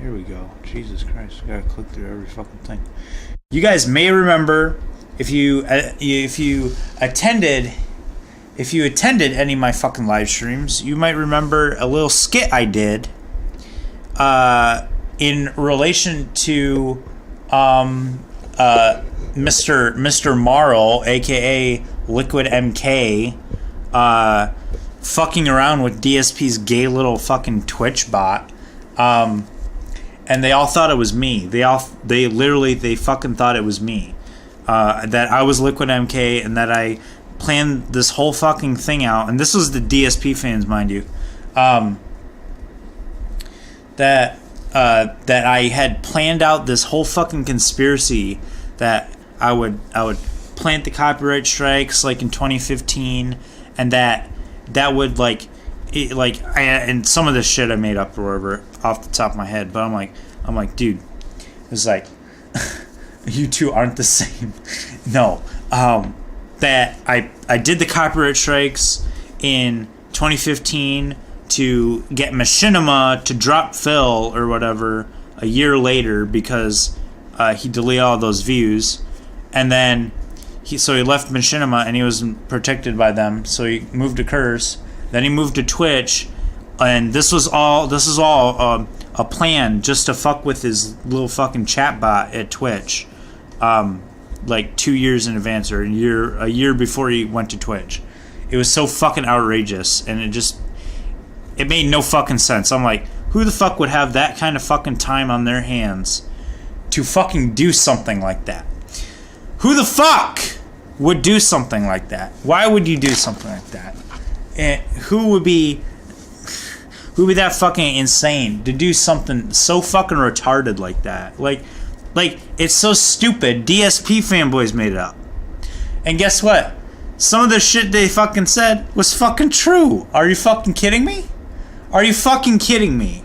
here we go. Jesus Christ, I gotta click through every fucking thing. You guys may remember if you attended any of my fucking live streams, you might remember a little skit I did in relation to Mr. Marl, aka Liquid MK, fucking around with DSP's gay little fucking Twitch bot. And they all thought it was me. They fucking thought it was me. That I was Liquid MK and that I planned this whole fucking thing out. And this was the DSP fans, mind you. That I had planned out this whole fucking conspiracy that I would plant the copyright strikes like in 2015, and that would and some of this shit I made up or whatever off the top of my head, but I'm like, dude, it's like you two aren't the same. No, that I did the copyright strikes in 2015 to get Machinima to drop Phil or whatever a year later because he deleted all those views, and then he left Machinima and he was protected by them, so he moved to Curse. Then he moved to Twitch, and this was all a plan just to fuck with his little fucking chat bot at Twitch, like 2 years in advance or a year before he went to Twitch. It was so fucking outrageous, and it made no fucking sense. I'm like, who the fuck would have that kind of fucking time on their hands to fucking do something like that? Who the fuck would do something like that? Why would you do something like that? And who would be that fucking insane to do something so fucking retarded like that? Like it's so stupid. DSP fanboys made it up. And guess what? Some of the shit they fucking said was fucking true. Are you fucking kidding me? Are you fucking kidding me?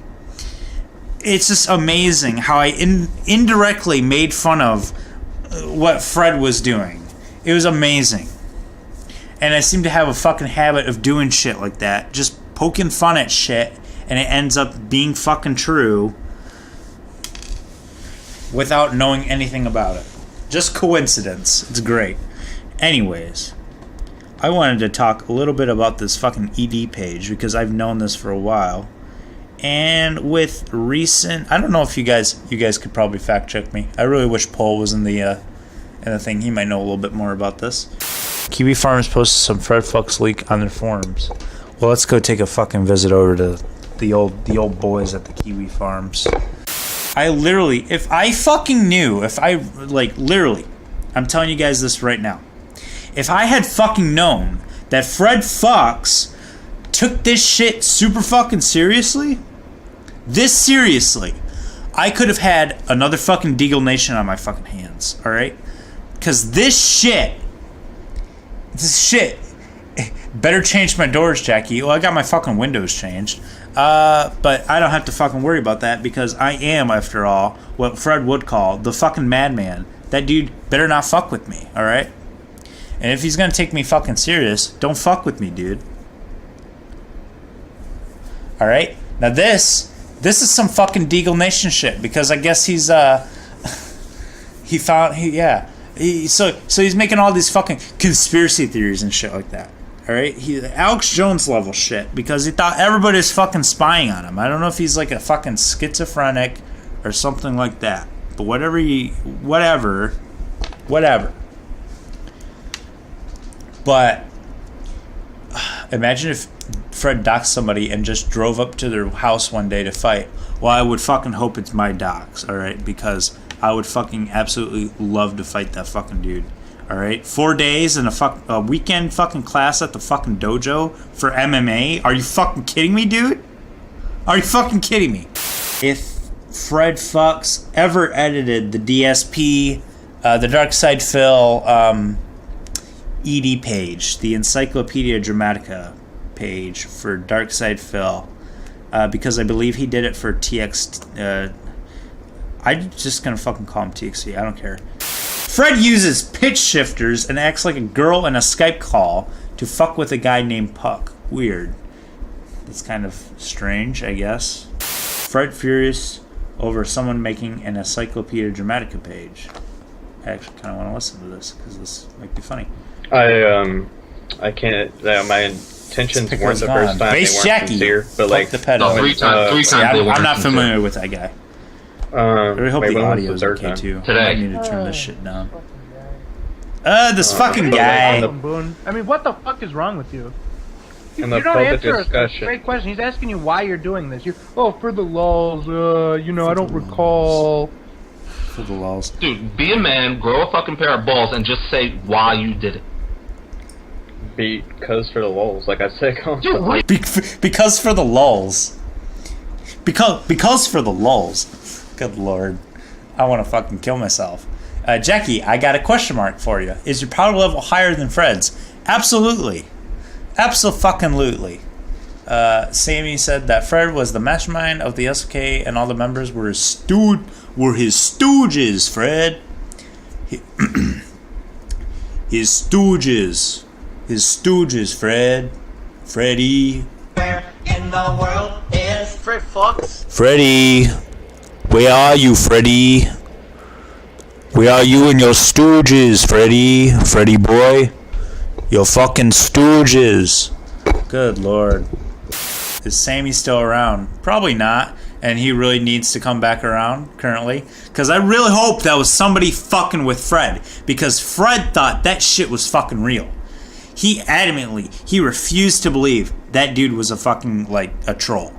It's just amazing how I indirectly made fun of what Fred was doing. It was amazing. And I seem to have a fucking habit of doing shit like that. Just poking fun at shit, and it ends up being fucking true without knowing anything about it. Just coincidence. It's great. Anyways, I wanted to talk a little bit about this fucking ED page because I've known this for a while. And with recent, I don't know if you guys could probably fact check me. I really wish Paul was in the thing. He might know a little bit more about this. Kiwi Farms posted some Fred Fucks leak on their forums. Well, let's go take a fucking visit over to the old boys at the Kiwi Farms. I'm telling you guys this right now. If I had fucking known that Fred Fucks took this shit super fucking seriously, I could have had another fucking Deagle Nation on my fucking hands, alright? Because this shit, better change my doors, Jackie. Well, I got my fucking windows changed. But I don't have to fucking worry about that because I am, after all, what Fred would call the fucking madman. That dude better not fuck with me, alright? And if he's gonna take me fucking serious, don't fuck with me, dude. Alright? Now this is some fucking Deagle Nation shit because I guess he's he's making all these fucking conspiracy theories and shit like that. Alright? Alex Jones level shit because he thought everybody's fucking spying on him. I don't know if he's like a fucking schizophrenic or something like that. But whatever. But imagine if Fred doxed somebody and just drove up to their house one day to fight. Well, I would fucking hope it's my dox, alright? Because I would fucking absolutely love to fight that fucking dude. Alright? 4 days and a weekend fucking class at the fucking dojo for MMA? Are you fucking kidding me, dude? Are you fucking kidding me? If Fred Fucks ever edited the DSP, the Dark Side Phil, ED page, the Encyclopedia Dramatica page for Dark Side Phil, because I believe he did it for TX. I'm just gonna fucking call him TXT. I don't care. Fred uses pitch shifters and acts like a girl in a Skype call to fuck with a guy named Puck. Weird. It's kind of strange, I guess. Fred Furious over someone making an Encyclopedia Dramatica page. I actually kind of want to listen to this because this might be funny. I can't. My intentions weren't the first time Base they weren't Jackie. sincere, but like the pedo. No, three times they weren't I'm not sincere. familiar with that guy. I really hope wait, the when was audio is okay time? too. Today. I need to turn this shit down. This fucking guy. Boone. I mean, what the fuck is wrong with you? You And the don't public answer a discussion. great question. He's asking you why you're doing this. For the lulz, I don't recall. For the lulz. Dude, be a man, grow a fucking pair of balls, and just say why you did it. Because for the lulz, like I said. Dude, what? Because for the lulz. Because for the lulz. Good lord. I want to fucking kill myself. Jackie, I got a question mark for you. Is your power level higher than Fred's? Absolutely. Abso-fucking-lutely. Sammy said that Fred was the mastermind of the SOK and all the members were his stooges, Fred. His stooges. His stooges, Fred. Freddy. Where in the world is Fred Fox? Freddy. Where are you, Freddy? Where are you and your stooges, Freddy? Freddy boy? Your fucking stooges. Good lord. Is Sammy still around? Probably not. And he really needs to come back around currently. Because I really hope that was somebody fucking with Fred. Because Fred thought that shit was fucking real. He refused to believe that dude was a fucking, like, a troll.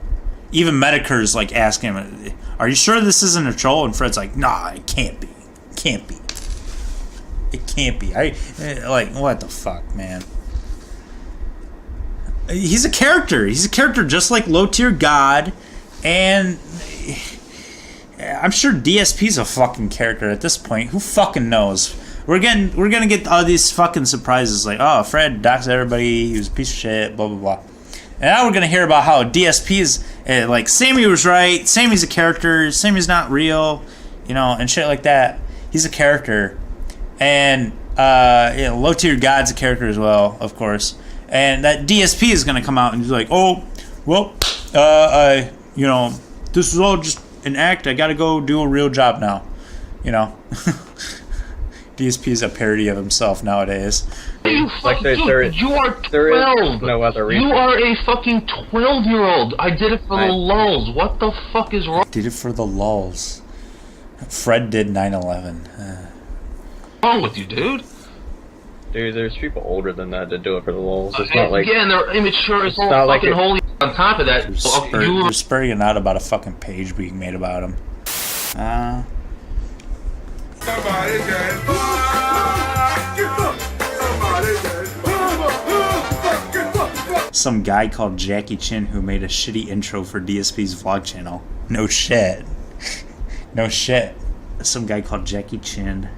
Even Medicare's, like, asking him, are you sure this isn't a troll? And Fred's like, nah, it can't be. It can't be. It can't be. Like, what the fuck, man? He's a character. He's a character just like Low Tier God. And I'm sure DSP's a fucking character at this point. Who fucking knows? We're gonna get all these fucking surprises like, oh, Fred doxed everybody, he was a piece of shit, blah blah blah. And now we're gonna hear about how DSP is like Sammy was right, Sammy's a character, Sammy's not real, you know, and shit like that. He's a character. And Low Tier God's a character as well, of course. And that DSP is gonna come out and be like, oh, well, you know, this is all just an act. I gotta go do a real job now, you know. DSP is a parody of himself nowadays. You Like fucking, dude, you are 12. There is no other reason. You are a fucking 12-year-old. I did it for the lulz. What the fuck is wrong? Did it for the lulz. Fred did 9/11. Wrong with you, dude? Dude, there's people older than that that do it for the lulz. It's not like... Yeah, and they're immature as all not like fucking it- holy. On top of that, You're spurring out about a fucking page being made about him. Some guy called Jackie Chin who made a shitty intro for DSP's vlog channel. No shit. No shit. Some guy called Jackie Chin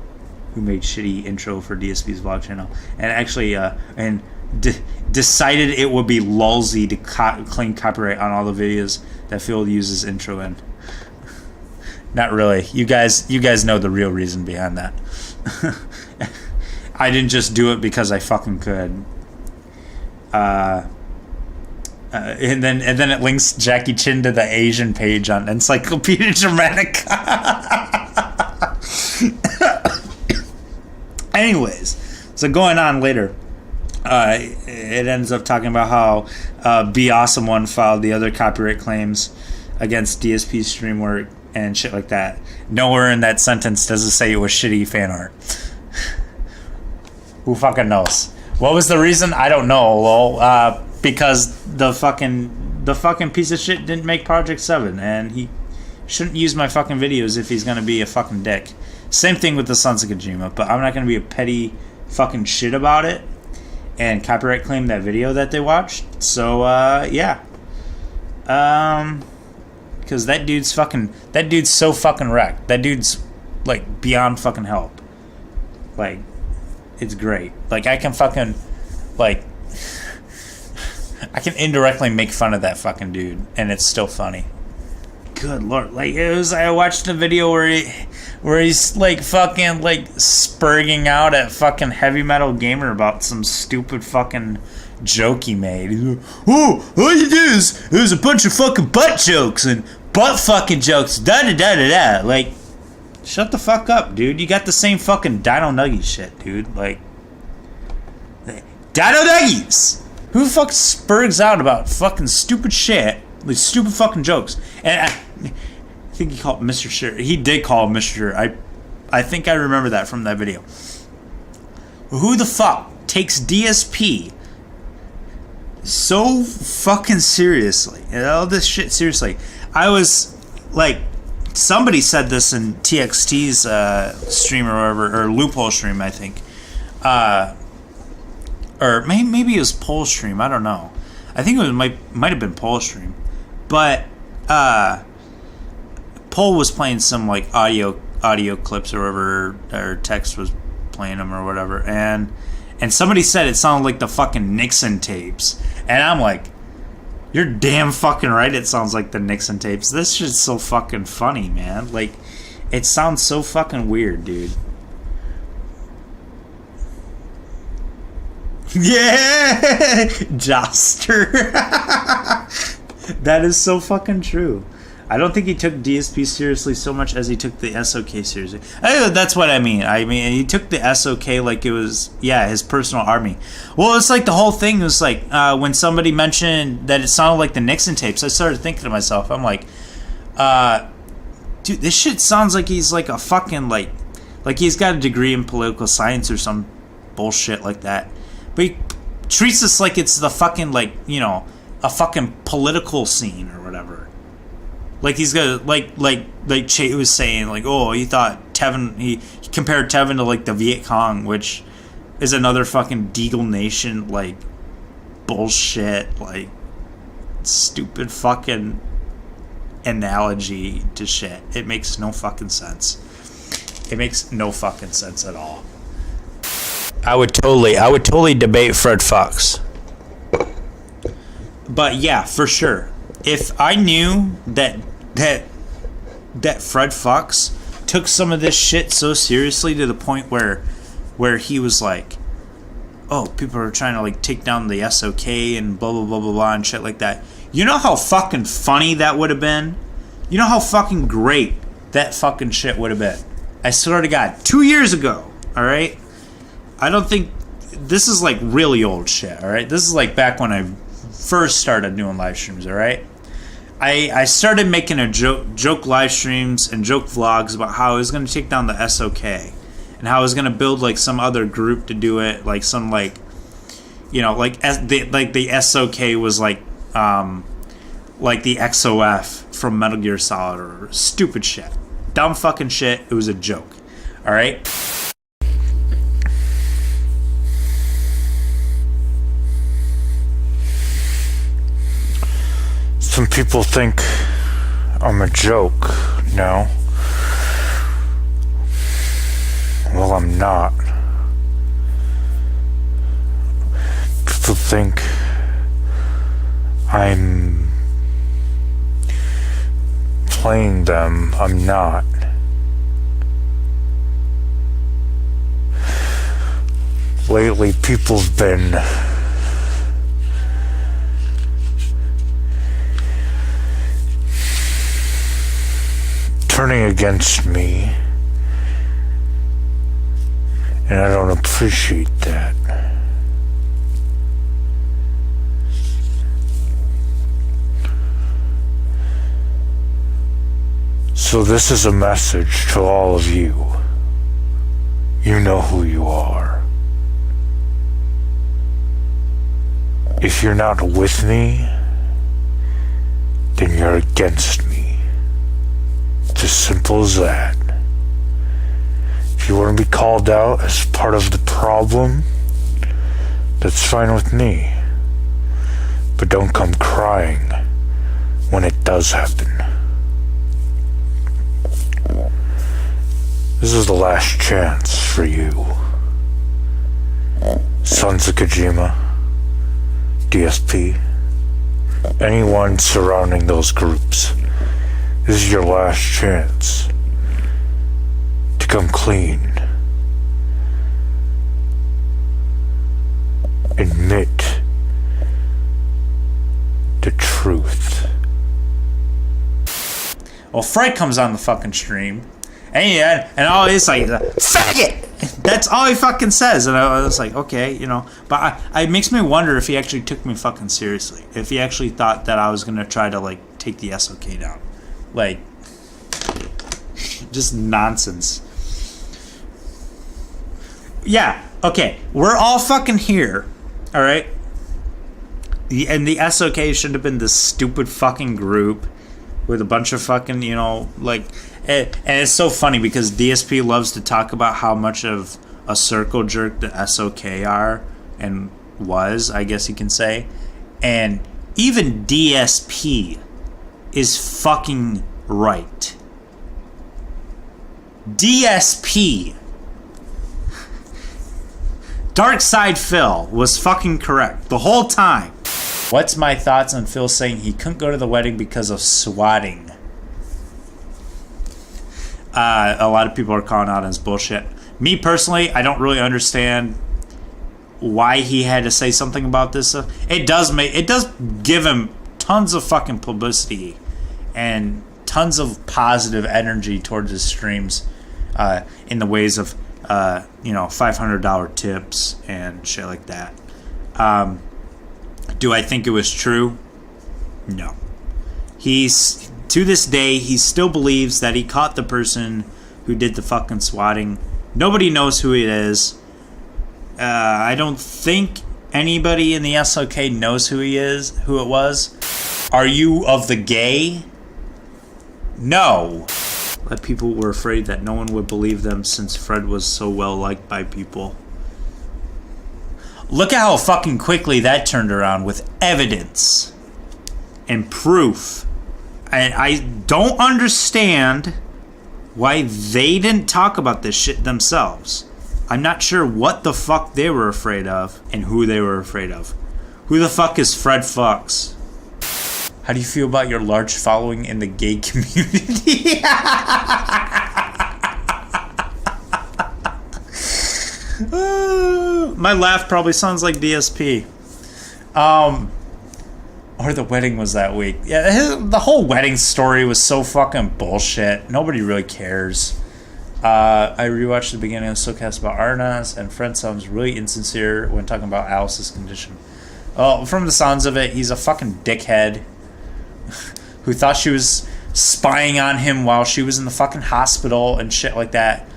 who made shitty intro for DSP's vlog channel. And actually, decided it would be lulzy to claim copyright on all the videos that Phil uses intro in. Not really. You guys know the real reason behind that. I didn't just do it because I fucking could. And then it links Jackie Chin to the Asian page on Encyclopedia Dramatica. Anyways, so going on later, it ends up talking about how Be Awesome One filed the other copyright claims against DSP's stream work and shit like that. Nowhere in that sentence does it say it was shitty fan art. Who fucking knows? What was the reason? I don't know, lol. Because the fucking piece of shit didn't make Project 7, and he shouldn't use my fucking videos if he's gonna be a fucking dick. Same thing with the Sons of Kojima, but I'm not gonna be a petty fucking shit about it and copyright claim that video that they watched. So yeah. Because that dude's so fucking wrecked. That dude's like beyond fucking help. Like, it's great. Like, I can fucking like I can indirectly make fun of that fucking dude and it's still funny. Good lord. Like, I watched a video where he's like fucking like spurging out at fucking Heavy Metal Gamer about some stupid fucking joke he made. He's like, oh, all you do is there's a bunch of fucking butt jokes and butt fucking jokes. Da da da da da. Like, shut the fuck up, dude. You got the same fucking Dino Nuggies shit, dude. Like, Dino Nuggies. Who the fuck spurgs out about fucking stupid shit, like stupid fucking jokes? And I think he called Mr. Shirt. He did call him Mr. Shirt. I think I remember that from that video. Who the fuck takes DSP so fucking seriously? And all this shit seriously. I was like, somebody said this in TXT's stream or whatever, or Loophole stream, I think. Or maybe it was Pole stream. I don't know. I think it might have been Pole stream. But Pole was playing some like audio clips or whatever, or text was playing them or whatever, and somebody said it sounded like the fucking Nixon tapes, and I'm like, you're damn fucking right, it sounds like the Nixon tapes. This shit's so fucking funny, man. Like, it sounds so fucking weird, dude. Yeah, Joster. That is so fucking true. I don't think he took DSP seriously so much as he took the SOK seriously. That's what I mean. I mean, he took the SOK like it was, his personal army. Well, it's like the whole thing was like, when somebody mentioned that it sounded like the Nixon tapes, I started thinking to myself, I'm like, dude, this shit sounds like he's like a fucking, like he's got a degree in political science or some bullshit like that. But he treats this like it's the fucking, like, you know, a fucking political scene or whatever. Like he's got like Che was saying, like, oh, he thought Tevin, he compared Tevin to like the Viet Cong, which is another fucking Deagle Nation like bullshit, like stupid fucking analogy to shit. It makes no fucking sense. It makes no fucking sense at all. I would totally debate Fred Fox. But yeah, for sure. If I knew that Fred Fox took some of this shit so seriously to the point where he was like, oh, people are trying to like take down the SOK and blah blah blah blah blah and shit like that. You know how fucking funny that would have been? You know how fucking great that fucking shit would have been? I swear to God, 2 years ago, alright? I don't think this is like really old shit, alright? This is like back when I first started doing live streams, alright? I started making a joke live streams and joke vlogs about how I was going to take down the SOK and how I was going to build like some other group to do it, like some like, you know, like the SOK was like the XOF from Metal Gear Solid or stupid shit, dumb fucking shit. It was a joke, all right. Some people think I'm a joke now. Well, I'm not. People think I'm playing them. I'm not. Lately, people've been turning against me, and I don't appreciate that. So this is a message to all of you. You know who you are. If you're not with me, then you're against me. It's as simple as that. If you want to be called out as part of the problem, that's fine with me. But don't come crying when it does happen. This is the last chance for you. Sons of Kojima, DSP, anyone surrounding those groups. This is your last chance to come clean. Admit the truth. Well, Fred comes on the fucking stream, and all he's like, faggot! That's all he fucking says. And I was like, okay, you know. But it makes me wonder if he actually took me fucking seriously. If he actually thought that I was going to try to, like, take the SOK down. Like, just nonsense. Yeah, okay. We're all fucking here, alright? And the SOK shouldn't have been this stupid fucking group with a bunch of fucking, you know, like... And it's so funny because DSP loves to talk about how much of a circle jerk the SOK are and was, I guess you can say. And even DSP is fucking right. DSP. Dark Side Phil was fucking correct the whole time. What's my thoughts on Phil saying he couldn't go to the wedding because of swatting? A lot of people are calling out his bullshit. Me personally, I don't really understand why he had to say something about this. It does give him tons of fucking publicity and tons of positive energy towards his streams, in the ways of $500 tips and shit like that. Do I think it was true? No. To this day, he still believes that he caught the person who did the fucking swatting. Nobody knows who it is. I don't think anybody in the SOK knows who it was. Are you of the gay? No. But people were afraid that no one would believe them since Fred was so well liked by people. Look at how fucking quickly that turned around with evidence and proof. And I don't understand why they didn't talk about this shit themselves. I'm not sure what the fuck they were afraid of and who they were afraid of. Who the fuck is Fred Fucks? How do you feel about your large following in the gay community? My laugh probably sounds like DSP. Or the wedding was that week. Yeah, the whole wedding story was so fucking bullshit. Nobody really cares. I rewatched the beginning of SoCast about Arnas, and Fred sounds really insincere when talking about Alice's condition. Oh, from the sounds of it, he's a fucking dickhead who thought she was spying on him while she was in the fucking hospital and shit like that.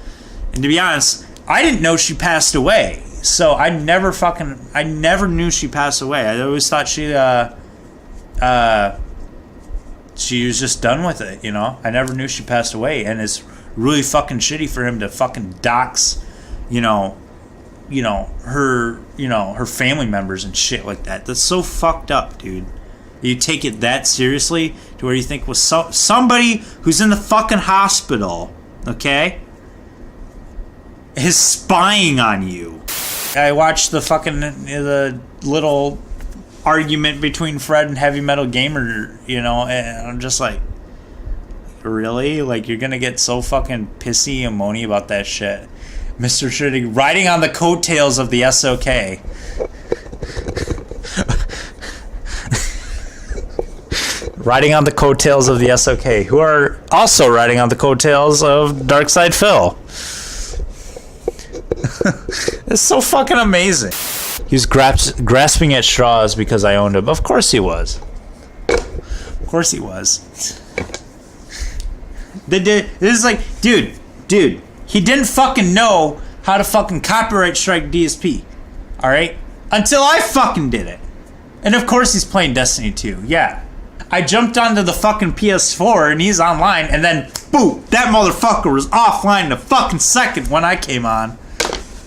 And to be honest, I didn't know she passed away. So I never knew she passed away. I always thought she was just done with it, you know? I never knew she passed away, and it's really fucking shitty for him to fucking dox, her family members and shit like that. That's so fucked up, dude. You take it that seriously to where you think, well, somebody who's in the fucking hospital, okay, is spying on you. I watched the little argument between Fred and Heavy Metal Gamer, and I'm just like, really? Like, you're gonna get so fucking pissy and moany about that shit? Mr. Shitty riding on the coattails of the SOK. Riding on the coattails of the SOK, who are also riding on the coattails of Dark Side Phil. It's so fucking amazing. He was grasping at straws because I owned him. Of course he was. Of course he was. This is like, dude, he didn't fucking know how to fucking copyright strike DSP. Alright? Until I fucking did it. And of course he's playing Destiny 2. Yeah. I jumped onto the fucking PS4 and he's online, and then, boom, that motherfucker was offline in a fucking second when I came on.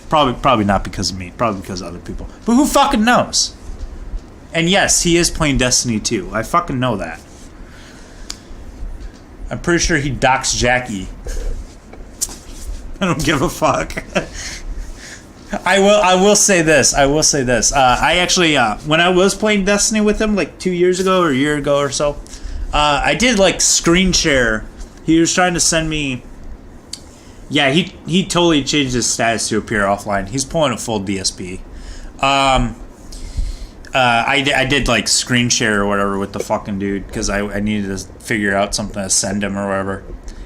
Probably not because of me. Probably because of other people. But who fucking knows? And yes, he is playing Destiny 2. I fucking know that. I'm pretty sure he doxed Jackie. I don't give a fuck. I will say this. I actually, when I was playing Destiny with him, like 2 years ago or a year ago or so, I did like screen share. He was trying to send me. Yeah, he totally changed his status to appear offline. He's pulling a full DSP. I did like screen share or whatever with the fucking dude because I needed to figure out something to send him or whatever.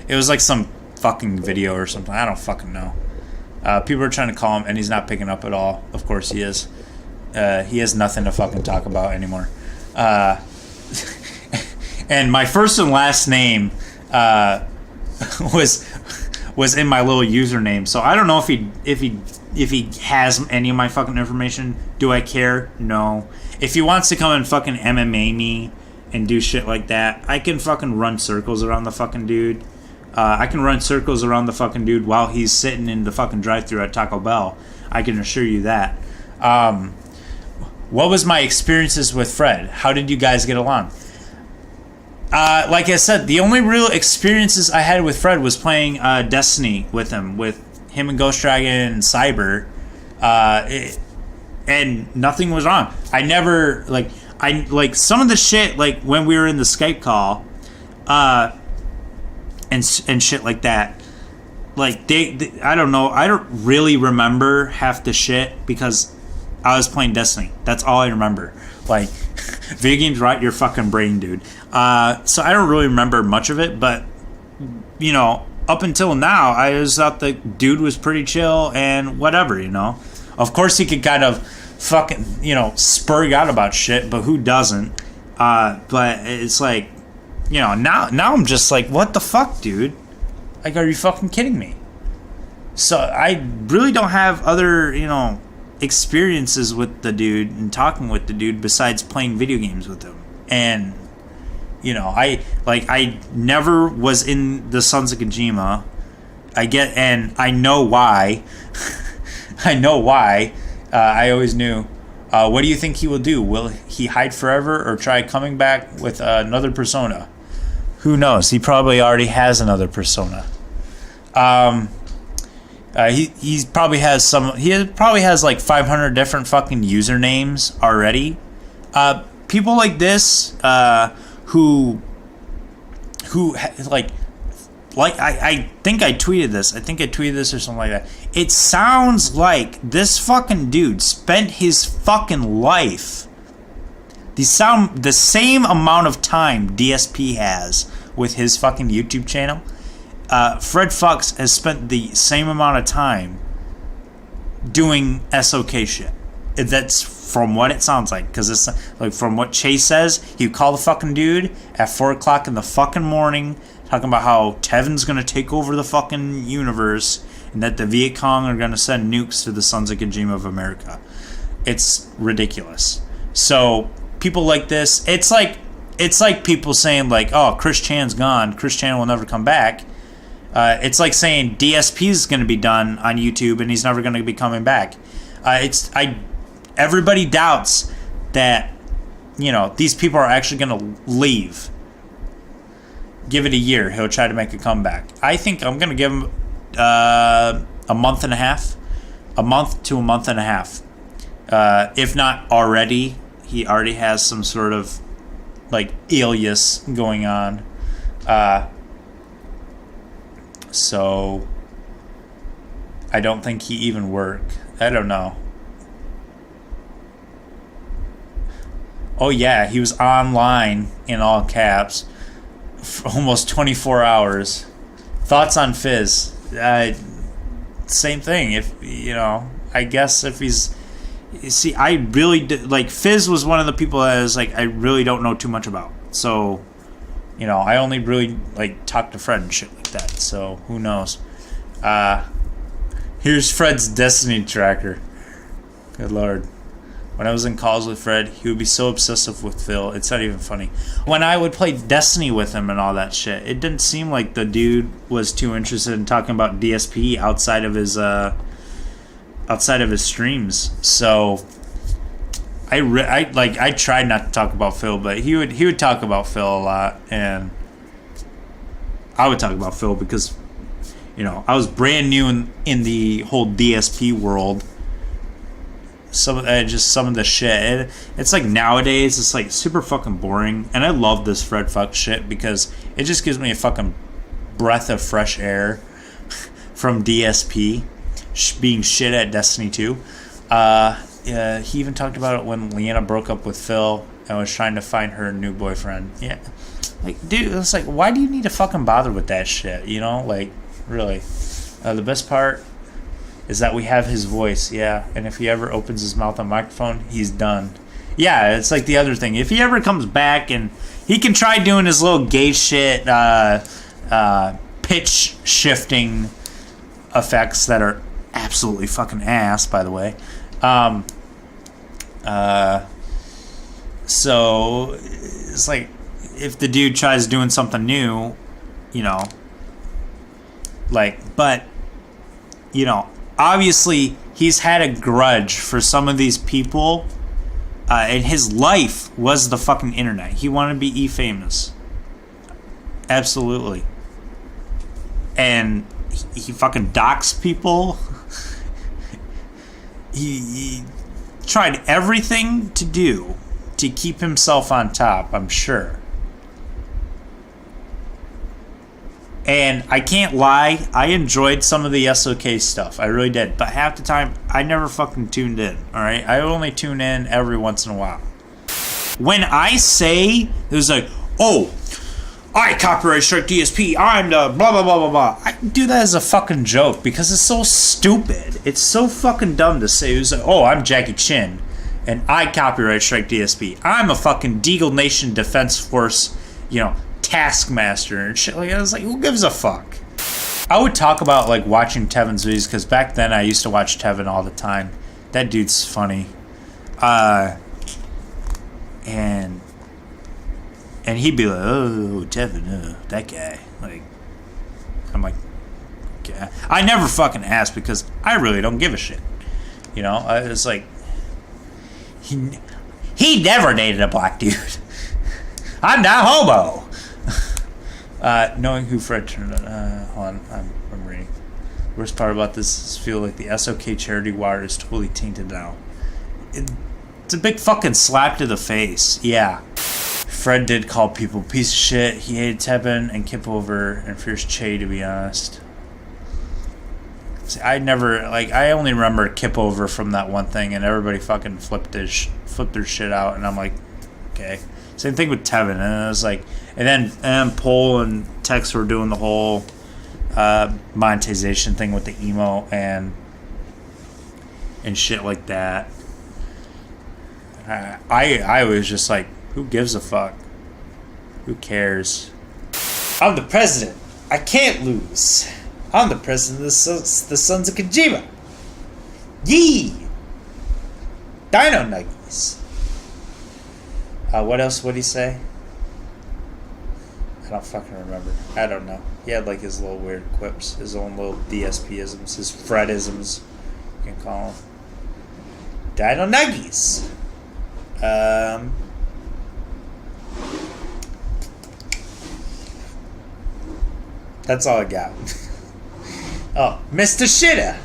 It was like some fucking video or something. I don't fucking know. People are trying to call him and he's not picking up at all. Of course he is. He has nothing to fucking talk about anymore. And my first and last name was in my little username. So I don't know if he has any of my fucking information. Do I care? No. If he wants to come and fucking MMA me and do shit like that, I can fucking run circles around the fucking dude. I can run circles around the fucking dude while he's sitting in the fucking drive-thru at Taco Bell. I can assure you that. What was my experiences with Fred? How did you guys get along? Like I said, the only real experiences I had with Fred was playing Destiny with him and Ghost Dragon and Cyber, and nothing was wrong. I never like some of the shit like when we were in the Skype call, and shit like that. Like they I don't know. I don't really remember half the shit because I was playing Destiny. That's all I remember. Like, video games rot your fucking brain, dude. So I don't really remember much of it, but, you know, up until now, I just thought the dude was pretty chill and whatever, you know. Of course, he could kind of fucking, you know, spurg out about shit, but who doesn't? But it's like, you know, now I'm just like, what the fuck, dude? Like, are you fucking kidding me? So I really don't have other, you know, experiences with the dude and talking with the dude besides playing video games with him. And you know, I never was in the Sons of Kojima. And I know why. I know why. I always knew. What do you think he will do? Will he hide forever or try coming back with another persona? Who knows? He probably already has another persona. He probably has some. He probably has like 500 different fucking usernames already. People like this, who like I think I tweeted this. I think I tweeted this or something like that. It sounds like this fucking dude spent his fucking life, the same amount of time DSP has with his fucking YouTube channel. Fred Fucks has spent the same amount of time doing SOK shit. That's from what it sounds like, because it's like from what Chase says, he would call the fucking dude at 4 o'clock in the fucking morning, talking about how Tevin's gonna take over the fucking universe and that the Viet Cong are gonna send nukes to the Sons of Kojima of America. It's ridiculous. So people like this, it's like people saying like, oh, Chris Chan's gone, Chris Chan will never come back. It's like saying DSP is going to be done on YouTube and he's never going to be coming back. Everybody doubts that, you know, these people are actually going to leave. Give it a year, he'll try to make a comeback. I think I'm going to give him a month and a half, a month to a month and a half. If not already, he already has some sort of like alias going on. So I don't think he even worked. I don't know. Oh yeah, he was online in all caps for almost 24 hours. Thoughts on Fizz? Same thing. If you know, I guess if he's, you see, I really did, like Fizz was one of the people that I was like, I really don't know too much about. So, you know, I only really like talk to Fred and shit like that. So who knows? Here's Fred's Destiny tracker. Good lord. When I was in calls with Fred, he would be so obsessive with Phil. It's not even funny. When I would play Destiny with him and all that shit, it didn't seem like the dude was too interested in talking about DSP outside of his streams. So I tried not to talk about Phil, but he would talk about Phil a lot, and I would talk about Phil because, you know, I was brand new in the whole DSP world. Some of the shit. It's like nowadays it's like super fucking boring, and I love this Fred Fuck shit because it just gives me a fucking breath of fresh air from DSP being shit at Destiny 2. he even talked about it when Leanna broke up with Phil and was trying to find her new boyfriend. Yeah. Like, dude, it's like, why do you need to fucking bother with that shit? You know, like, really. The best part is that we have his voice, yeah. And if he ever opens his mouth on microphone, he's done. Yeah, it's like the other thing. If he ever comes back and he can try doing his little gay shit, pitch shifting effects that are absolutely fucking ass, by the way. So it's like, if the dude tries doing something new, you know, like, but, you know, obviously he's had a grudge for some of these people, and his life was the fucking internet. He wanted to be E-famous. Absolutely. And he fucking doxed people. he tried everything to do to keep himself on top, I'm sure. And I can't lie, I enjoyed some of the SOK stuff. I really did. But half the time, I never fucking tuned in. Alright? I only tune in every once in a while. When I say, it was like, oh, I copyright strike DSP, I'm the blah blah blah blah blah. I do that as a fucking joke because it's so stupid. It's so fucking dumb to say. It was like, oh, I'm Jackie Chin and I copyright strike DSP. I'm a fucking Deagle Nation Defense Force, you know, taskmaster and shit. Like, I was like, who gives a fuck? I would talk about like watching Tevin's videos because back then I used to watch Tevin all the time. That dude's funny. And he'd be like, oh, Tevin, that guy. Like, I'm like, okay. I never fucking asked because I really don't give a shit. You know, I was like, he never dated a black dude. I'm not homo. Knowing who Fred turned on, hold on, I'm reading. Worst part about this is I feel like the SOK charity water is totally tainted now. It's a big fucking slap to the face. Yeah. Fred did call people piece of shit. He hated Tevin and Kipover and Fierce Che, to be honest. See, I only remember Kipover from that one thing, and everybody fucking flipped their shit out, and I'm like, okay. Same thing with Tevin, and it was like, and then Pole and Tex were doing the whole monetization thing with the emo and shit like that. I was just like, who gives a fuck? Who cares? I'm the president. I can't lose. I'm the president of the Sons of Kojima. Yee! Dino Nuggies. What else would he say? I don't fucking remember. I don't know. He had like his little weird quips, his own little DSP-isms, his Fred-isms, you can call them. Dino Nuggies. That's all I got. Oh, Mr. Shitter.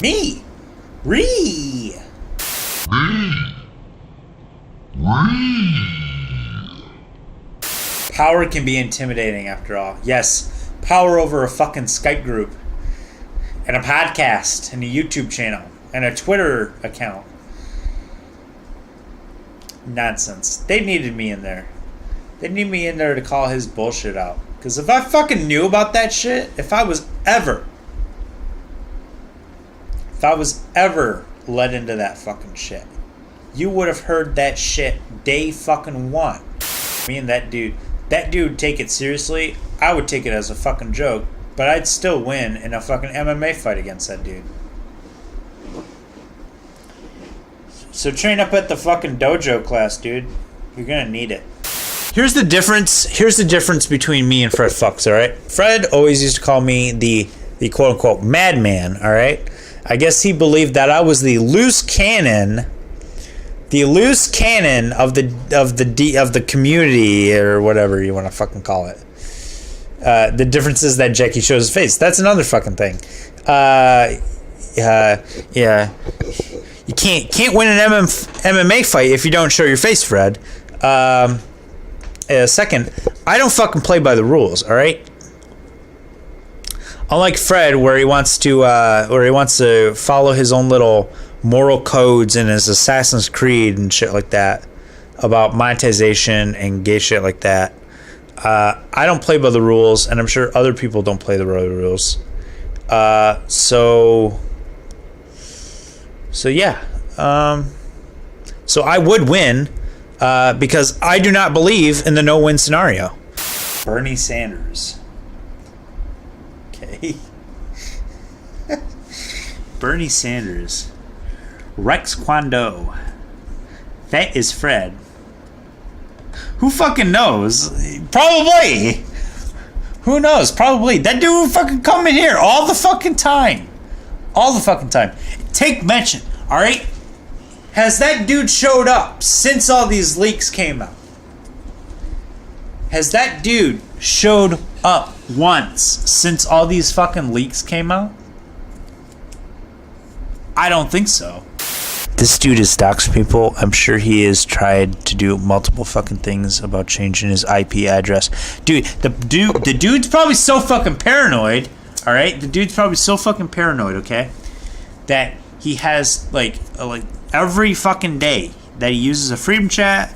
Me. Ree. Power can be intimidating after all. Yes, power over a fucking Skype group and a podcast and a YouTube channel and a Twitter account. Nonsense. They needed me in there. They need me in there to call his bullshit out. Because if I fucking knew about that shit, if I was ever led into that fucking shit, you would have heard that shit day fucking one. Me and that dude take it seriously. I would take it as a fucking joke, but I'd still win in a fucking MMA fight against that dude. So train up at the fucking dojo class, dude. You're gonna need it. Here's the difference between me and Fred Fucks, alright? Fred always used to call me the quote-unquote madman, alright? I guess he believed that I was the loose cannon of the community, or whatever you want to fucking call it. The difference is that Jackie shows his face. That's another fucking thing. Yeah. You can't win an MMA fight if you don't show your face, Fred. Second, I don't fucking play by the rules, all right? Unlike Fred, where he wants to follow his own little moral codes in his Assassin's Creed and shit like that about monetization and gay shit like that. I don't play by the rules, and I'm sure other people don't play the rules. So yeah. So I would win because I do not believe in the no-win scenario. Bernie Sanders. Okay. Bernie Sanders. Rex Kwando. That is Fred. Who fucking knows? Probably. Who knows? Probably. That dude would fucking come in here all the fucking time. All the fucking time. Take mention, alright? Has that dude showed up since all these leaks came out? Has that dude showed up once since all these fucking leaks came out? I don't think so. This dude has doxed people. I'm sure he has tried to do multiple fucking things about changing his IP address. Dude, the dude's probably so fucking paranoid, alright? The dude's probably so fucking paranoid, okay? That he has, like every fucking day that he uses a Freedom Chat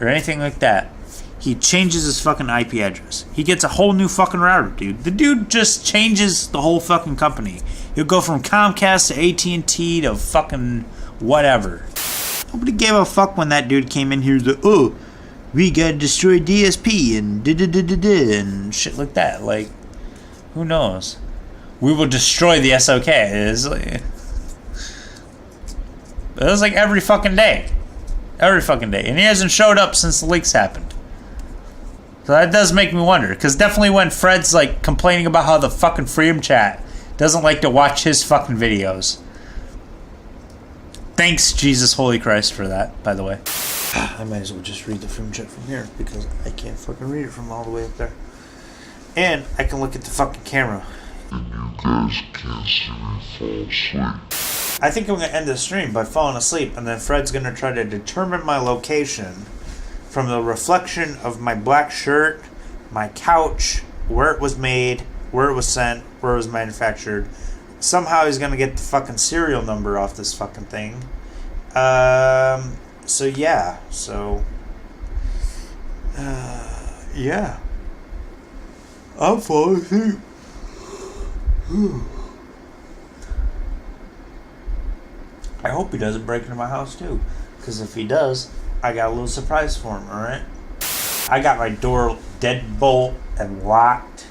or anything like that, he changes his fucking IP address. He gets a whole new fucking router, dude. The dude just changes the whole fucking company. He'll go from Comcast to AT&T to fucking whatever. Nobody gave a fuck when that dude came in here. Like, oh, we gotta destroy DSP and da-da-da-da-da and shit like that. Like, who knows? We will destroy the SOK. It was like every fucking day. Every fucking day. And he hasn't showed up since the leaks happened. So that does make me wonder. Because definitely when Fred's like complaining about how the fucking Freedom Chat doesn't like to watch his fucking videos. Thanks, Jesus Holy Christ, for that, by the way. I might as well just read the Freedom Chat from here because I can't fucking read it from all the way up there. And I can look at the fucking camera. And you guys can't see me fall asleep. I think I'm going to end the stream by falling asleep, and then Fred's going to try to determine my location from the reflection of my black shirt, my couch, where it was made, where it was sent, where it was manufactured. Somehow he's going to get the fucking serial number off this fucking thing. So yeah. Yeah. I'm falling asleep. I hope he doesn't break into my house too. Because if he does, I got a little surprise for him, alright? I got my door deadbolt and locked.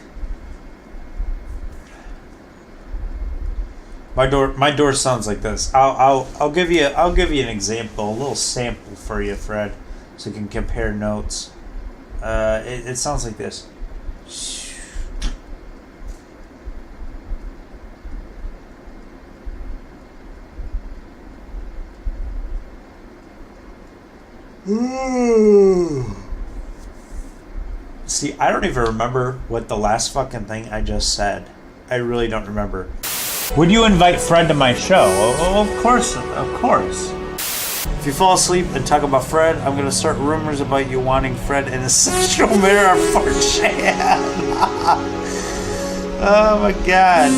My door sounds like this. I'll give you an example, a little sample for you, Fred, so you can compare notes. It sounds like this. See, I don't even remember what the last fucking thing I just said. I really don't remember. Would you invite Fred to my show? Oh, of course, of course. If you fall asleep and talk about Fred, I'm gonna start rumors about you wanting Fred in a sexual mirror for Chan. Oh my god.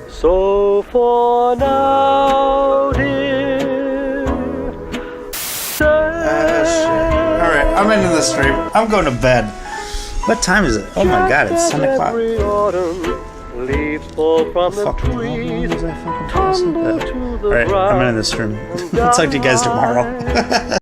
So for now, dear, Alright, I'm ending the stream. I'm going to bed. What time is it? Oh my god, it's 10 o'clock. Leaves fall from the Fucking trees. Alright, I'm ending the stream. I'll talk to you guys tomorrow.